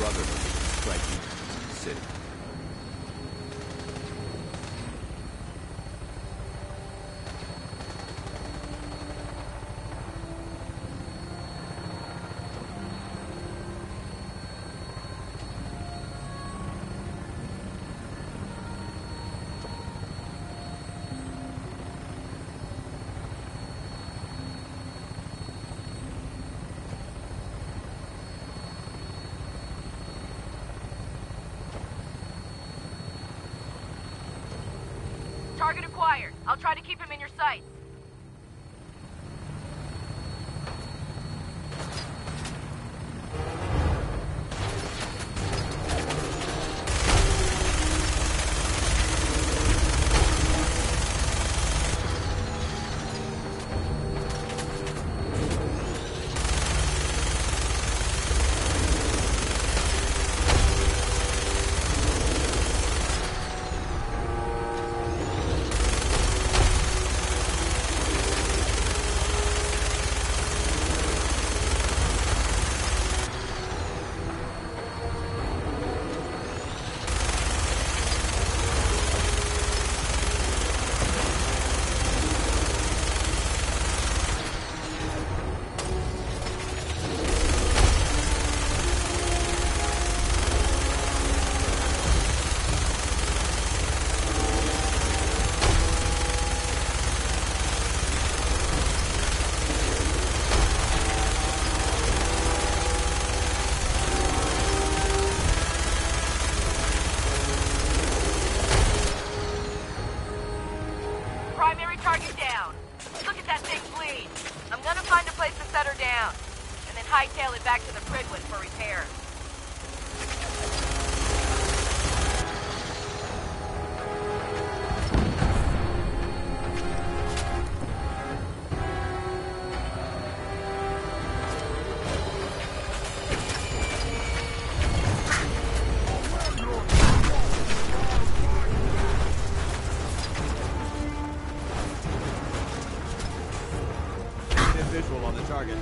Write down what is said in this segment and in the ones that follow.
Brotherhood striking the city. Target acquired. I'll try to keep him in your sights. Primary target down. Look at that thing bleed. I'm gonna find a place to set her down, and then hightail it back to the Pridwood for repairs. Visual on the target.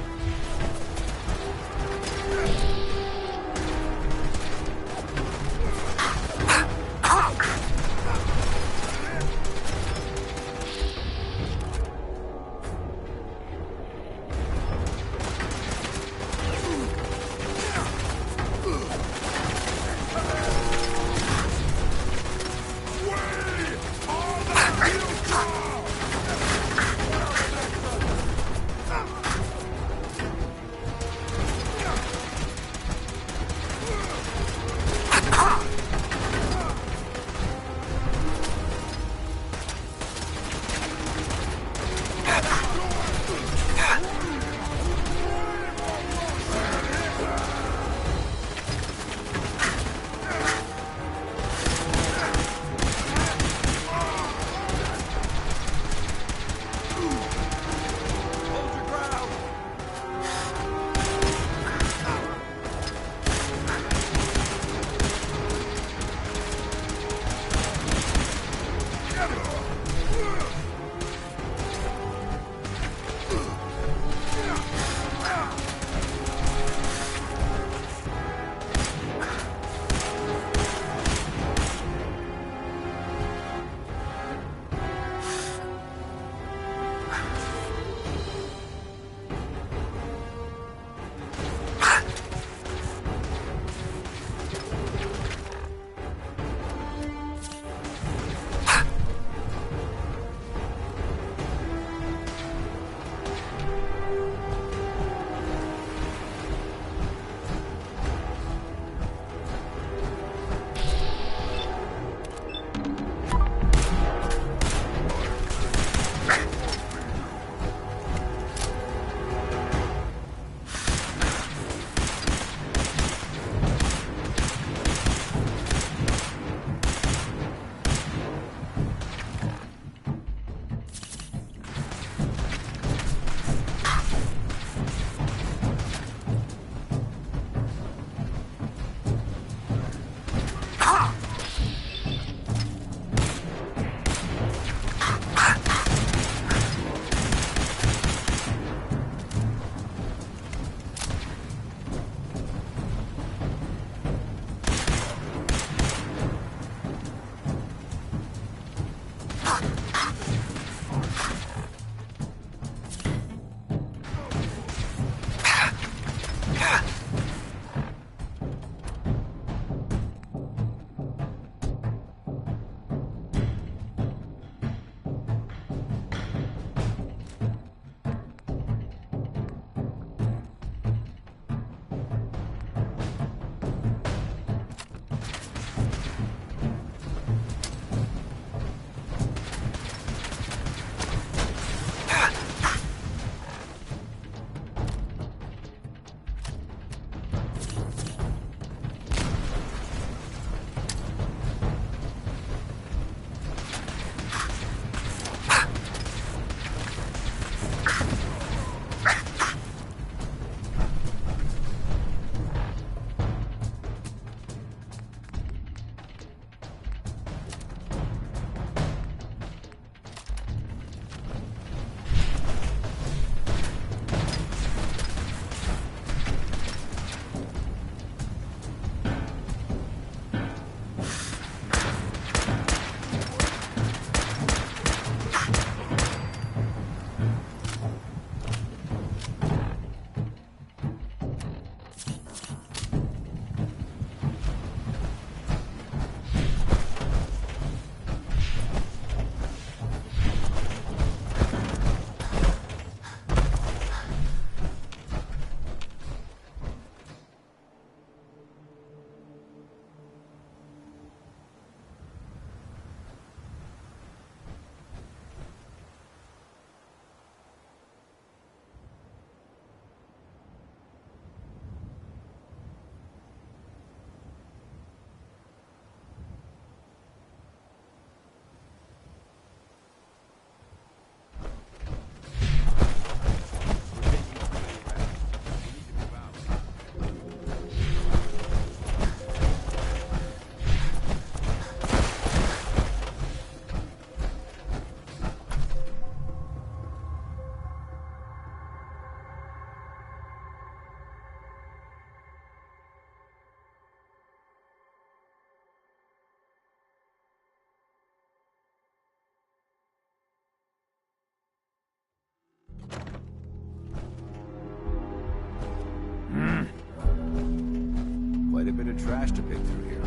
of trash to pick through here.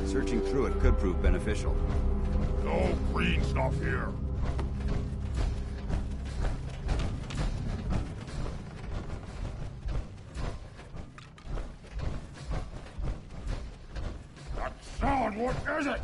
Searching through it could prove beneficial. No green stuff here. That sound, what is it?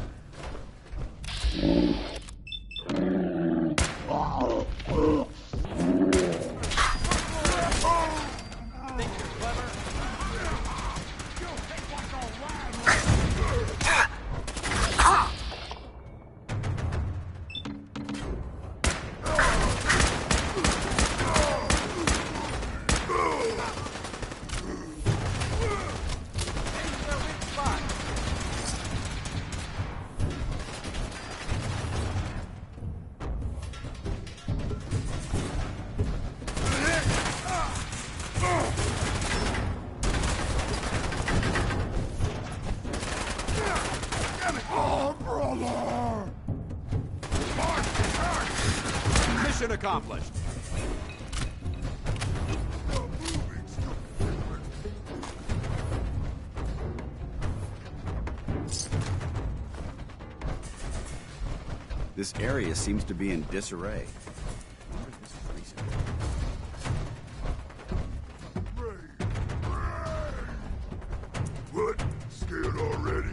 Mission accomplished. This area seems to be in disarray. What? Scared already?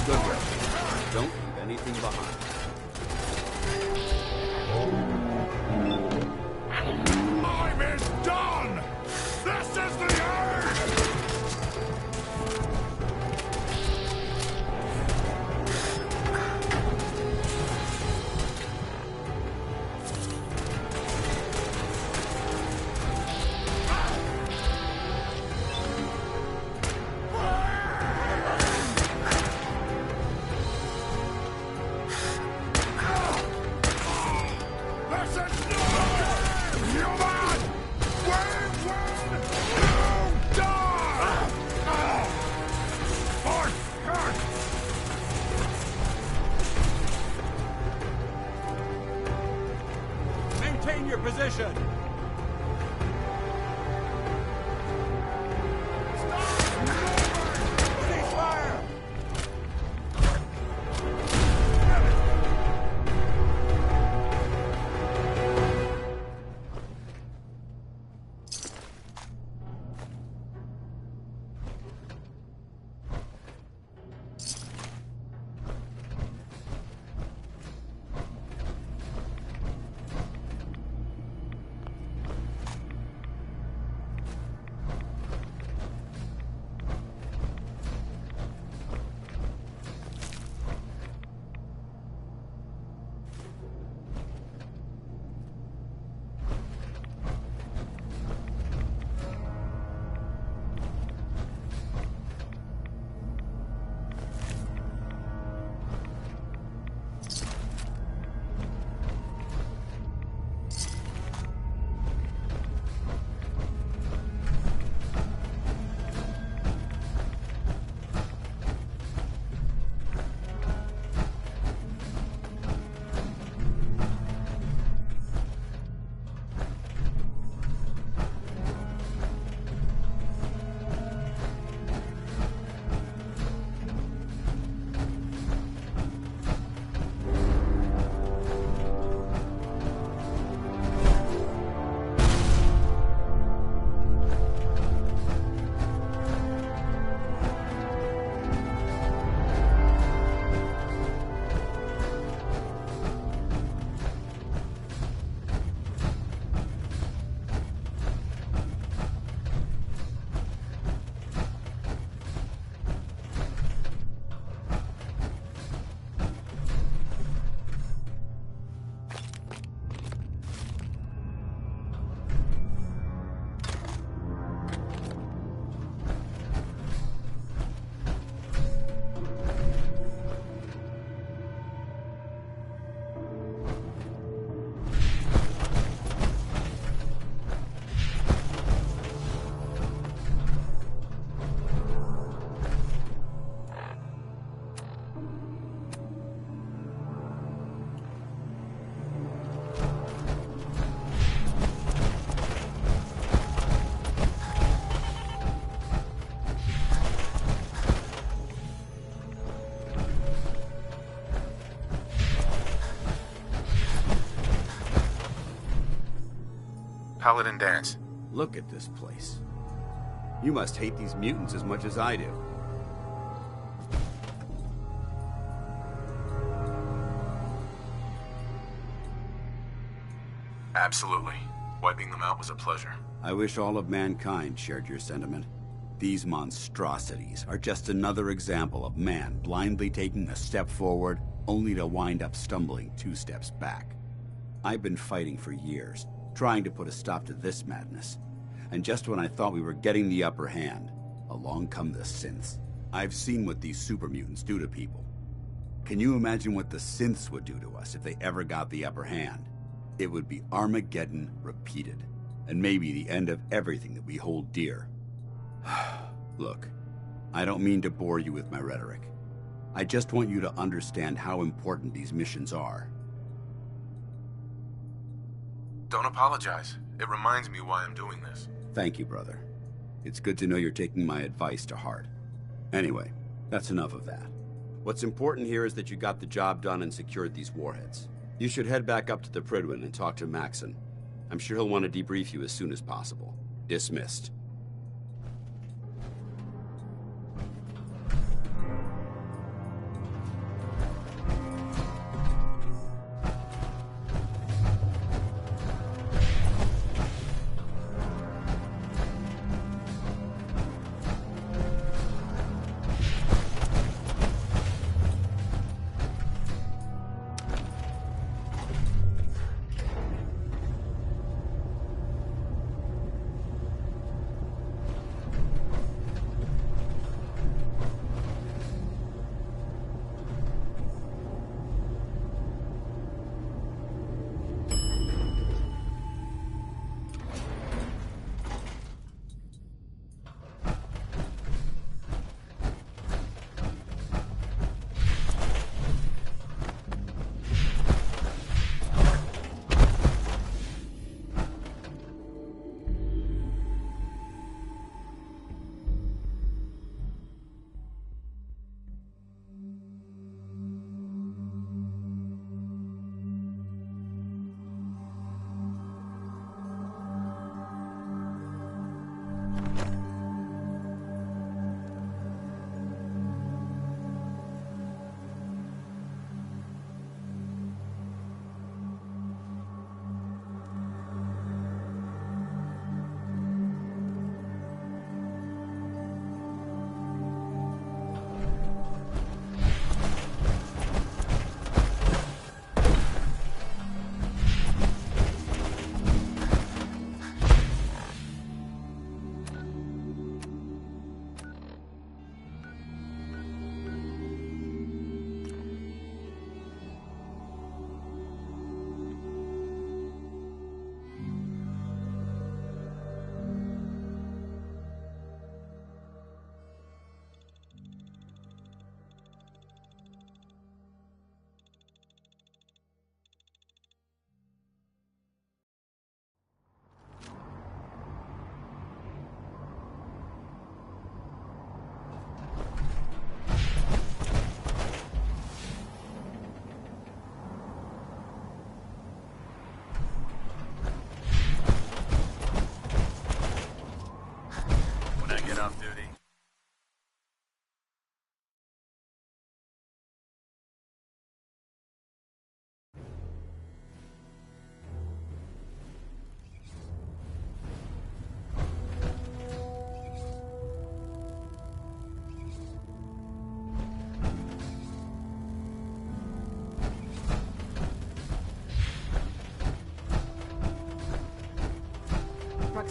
Good work. Don't leave anything behind. Time is done! This is the end! This is not human! We win! You die! For shit! Maintain your position! Ceasefire! Paladin dance. Look at this place. You must hate these mutants as much as I do. Absolutely. Wiping them out was a pleasure. I wish all of mankind shared your sentiment. These monstrosities are just another example of man blindly taking a step forward, only to wind up stumbling 2 steps back. I've been fighting for years, trying to put a stop to this madness. And just when I thought we were getting the upper hand, along come the synths. I've seen what these super mutants do to people. Can you imagine what the synths would do to us if they ever got the upper hand? It would be Armageddon repeated, and maybe the end of everything that we hold dear. Look, I don't mean to bore you with my rhetoric. I just want you to understand how important these missions are. Don't apologize. It reminds me why I'm doing this. Thank you, brother. It's good to know you're taking my advice to heart. Anyway, that's enough of that. What's important here is that you got the job done and secured these warheads. You should head back up to the Prydwen and talk to Maxon. I'm sure he'll want to debrief you as soon as possible. Dismissed.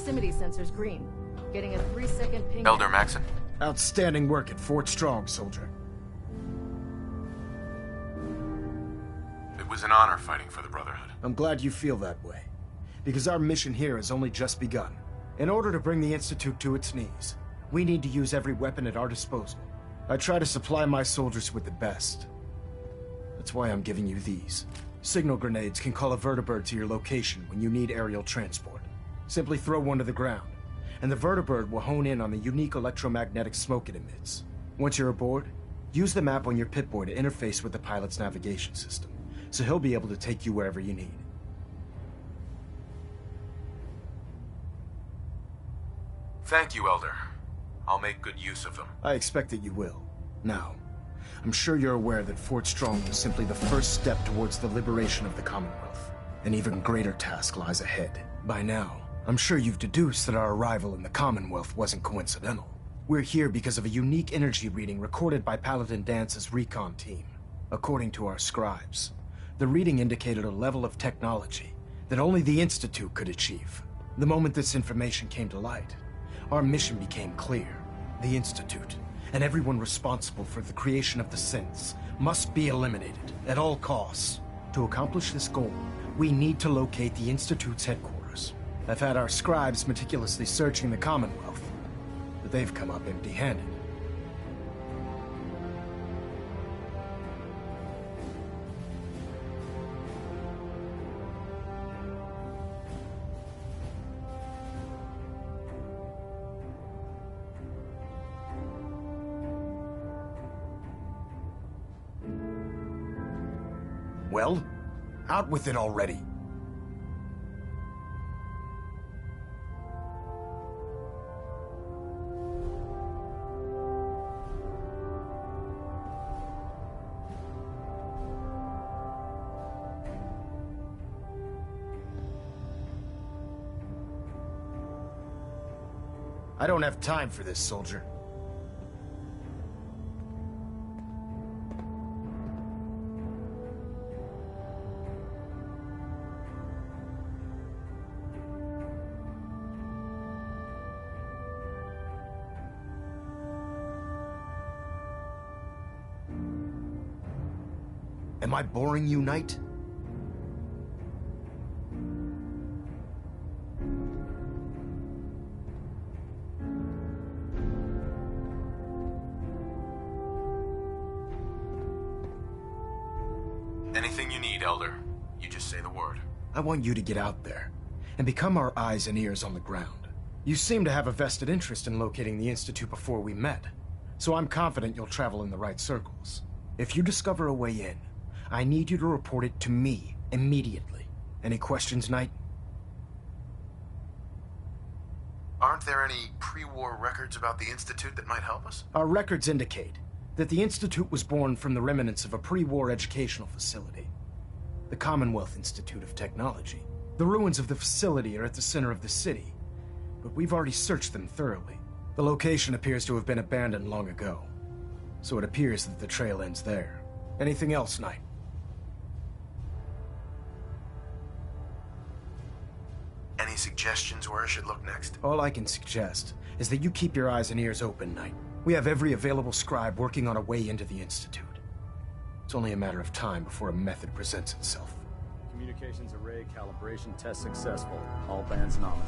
proximity sensor's green. Getting a 3-second ping. Elder Maxon? Outstanding work at Fort Strong, soldier. It was an honor fighting for the Brotherhood. I'm glad you feel that way, because our mission here has only just begun. In order to bring the Institute to its knees, we need to use every weapon at our disposal. I try to supply my soldiers with the best. That's why I'm giving you these. Signal grenades can call a vertibird to your location when you need aerial transport. Simply throw one to the ground, and the vertibird will hone in on the unique electromagnetic smoke it emits. Once you're aboard, use the map on your Pip-Boy to interface with the pilot's navigation system, so he'll be able to take you wherever you need. Thank you, Elder. I'll make good use of them. I expect that you will. Now, I'm sure you're aware that Fort Strong was simply the first step towards the liberation of the Commonwealth. An even greater task lies ahead. By now, I'm sure you've deduced that our arrival in the Commonwealth wasn't coincidental. We're here because of a unique energy reading recorded by Paladin Dance's recon team. According to our scribes, the reading indicated a level of technology that only the Institute could achieve. The moment this information came to light, our mission became clear. The Institute, and everyone responsible for the creation of the synths, must be eliminated at all costs. To accomplish this goal, we need to locate the Institute's headquarters. I've had our scribes meticulously searching the Commonwealth, but they've come up empty-handed. Well, out with it already. I don't have time for this, soldier. Am I boring you, Knight? Anything you need, Elder. You just say the word. I want you to get out there and become our eyes and ears on the ground. You seem to have a vested interest in locating the Institute before we met, so I'm confident you'll travel in the right circles. If you discover a way in, I need you to report it to me immediately. Any questions, Knight? Aren't there any pre-war records about the Institute that might help us? Our records indicate that the Institute was born from the remnants of a pre-war educational facility, the Commonwealth Institute of Technology. The ruins of the facility are at the center of the city, but we've already searched them thoroughly. The location appears to have been abandoned long ago, so it appears that the trail ends there. Anything else, Knight? Any suggestions where I should look next? All I can suggest is that you keep your eyes and ears open, Knight. We have every available scribe working on a way into the Institute. It's only a matter of time before a method presents itself. Communications array calibration test successful. All bands nominal.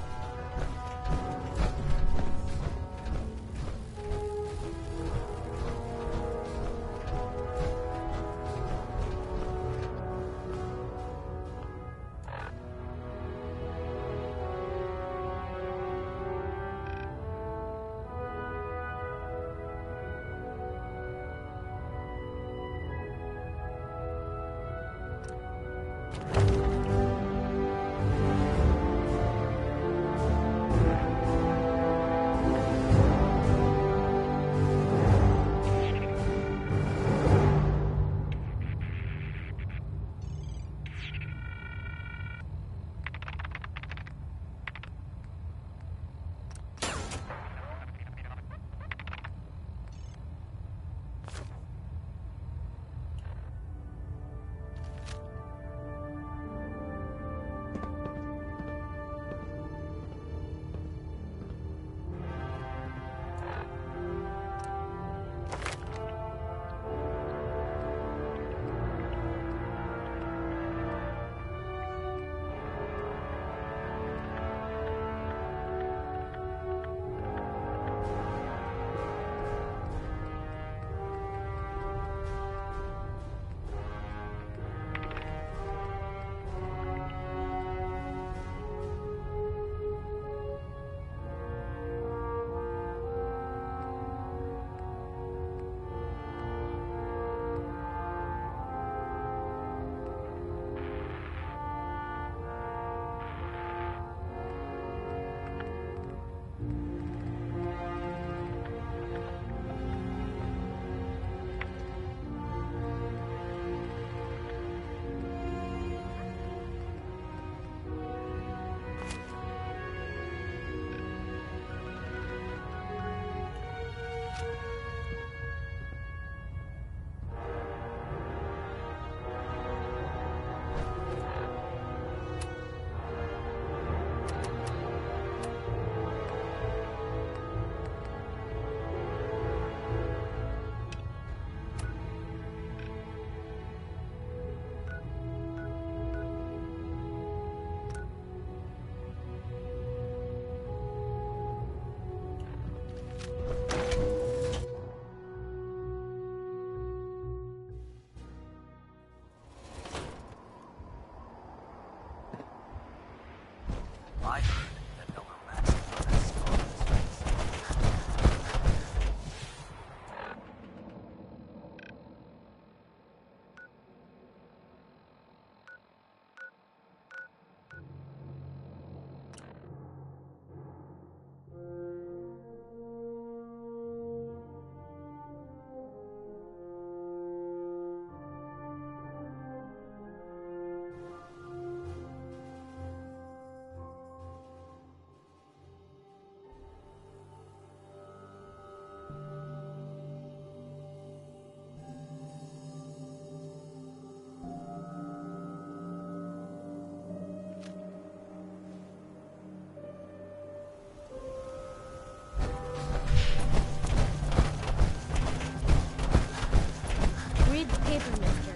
paper, mister.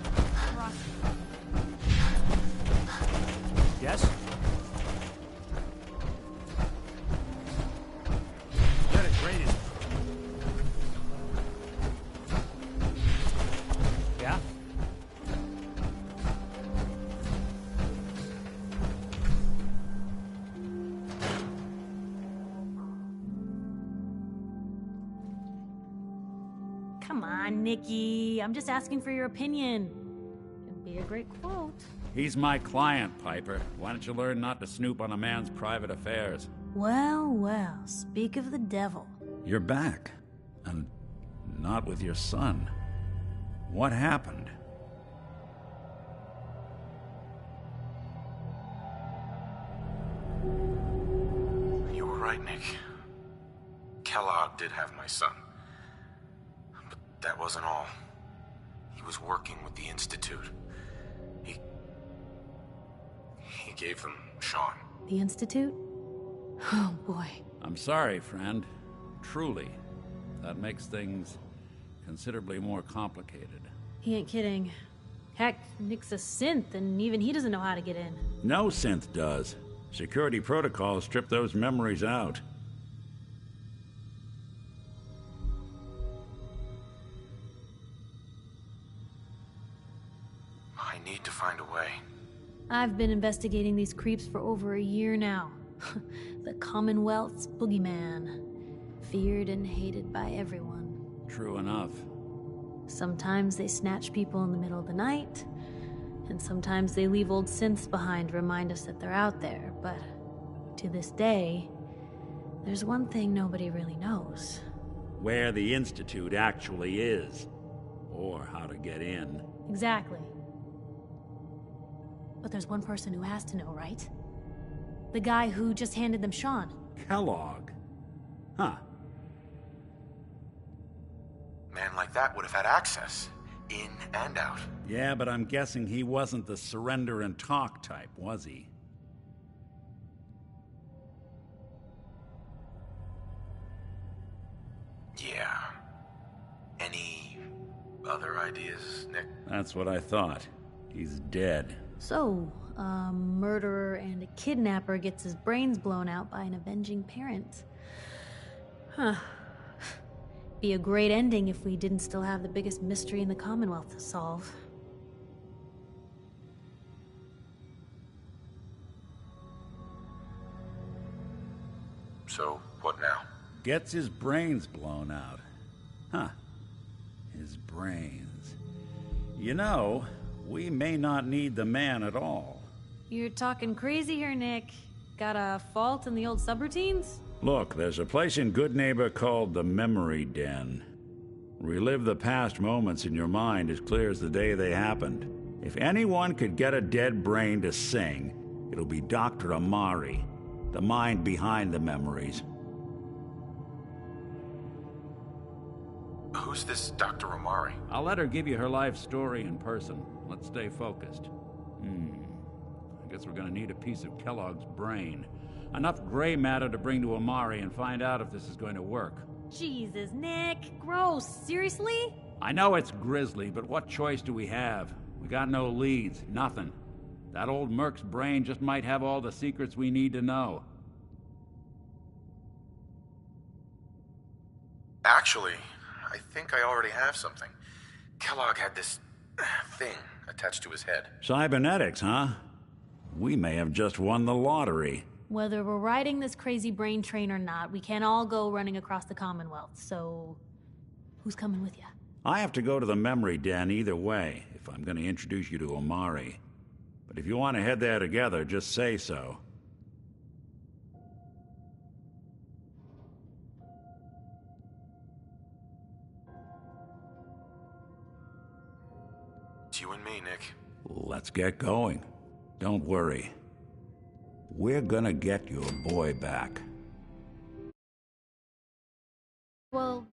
Ross. Yes? You're the greatest. Yeah? Come on, Nikki. I'm just asking for your opinion. It'd be a great quote. He's my client, Piper. Why don't you learn not to snoop on a man's private affairs? Well, well, speak of the devil. You're back. And not with your son. What happened? You were right, Nick. Kellogg did have my son. But that wasn't all. He was working with the Institute. He gave them Sean. The Institute? Oh, boy. I'm sorry, friend. Truly. That makes things considerably more complicated. He ain't kidding. Heck, Nick's a synth, and even he doesn't know how to get in. No synth does. Security protocols strip those memories out. I need to find a way. I've been investigating these creeps for over a year now. The Commonwealth's boogeyman. Feared and hated by everyone. True enough. Sometimes they snatch people in the middle of the night, and sometimes they leave old synths behind to remind us that they're out there, but to this day, there's one thing nobody really knows. Where the Institute actually is. Or how to get in. Exactly. But there's one person who has to know, right? The guy who just handed them Sean. Kellogg. Huh. Man like that would have had access, in and out. Yeah, but I'm guessing he wasn't the surrender and talk type, was he? Yeah. Any other ideas, Nick? That's what I thought. He's dead. So, a murderer and a kidnapper gets his brains blown out by an avenging parent. Huh. Be a great ending if we didn't still have the biggest mystery in the Commonwealth to solve. So, what now? Gets his brains blown out. Huh. His brains. You know, we may not need the man at all. You're talking crazy here, Nick. Got a fault in the old subroutines? Look, there's a place in Good Neighbor called the Memory Den. Relive the past moments in your mind as clear as the day they happened. If anyone could get a dead brain to sing, it'll be Dr. Amari, the mind behind the memories. Who's this Dr. Amari? I'll let her give you her life story in person. Let's stay focused. I guess we're gonna need a piece of Kellogg's brain. Enough gray matter to bring to Amari and find out if this is going to work. Jesus, Nick. Gross. Seriously? I know it's grisly, but what choice do we have? We got no leads, nothing. That old Merc's brain just might have all the secrets we need to know. Actually, I think I already have something. Kellogg had this thing attached to his head. Cybernetics, huh? We may have just won the lottery. Whether we're riding this crazy brain train or not, we can't all go running across the Commonwealth, so who's coming with you? I have to go to the memory den either way, if I'm going to introduce you to Amari. But if you want to head there together, just say so. It's you and me, Nick. Let's get going. Don't worry. We're gonna get your boy back. Well,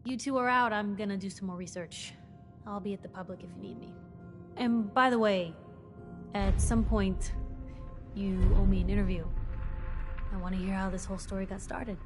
You two are out, I'm gonna do some more research. I'll be at the public if you need me. And by the way, at some point, you owe me an interview. I want to hear how this whole story got started.